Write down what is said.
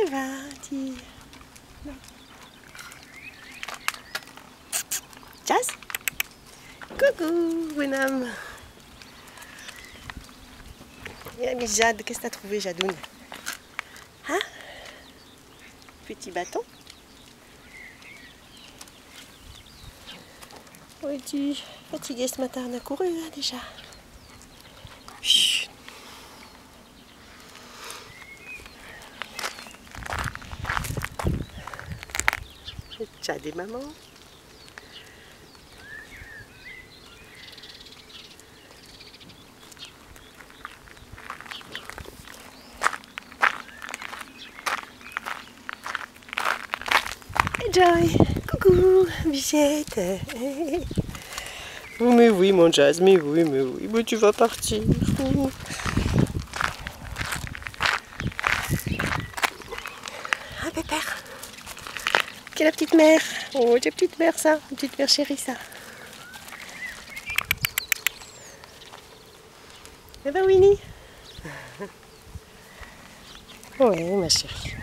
tu vas, dis. Jazz? Coucou, bonhomme. Et Jade, qu'est-ce que t'as trouvé, Jadoune? Hein? Petit bâton? Oh, es-tu fatigué ce matin? On a couru là, déjà. Chut. Jade et maman. Joy, coucou, bichette. Oh, mais oui, mon Jazz, mais oui, mais tu vas partir. Ah, pépère. Quelle la petite mère. Oh, c'est petite mère, ça. Une petite mère chérie, ça. Eh ben, Winnie. Ouais, ma chérie.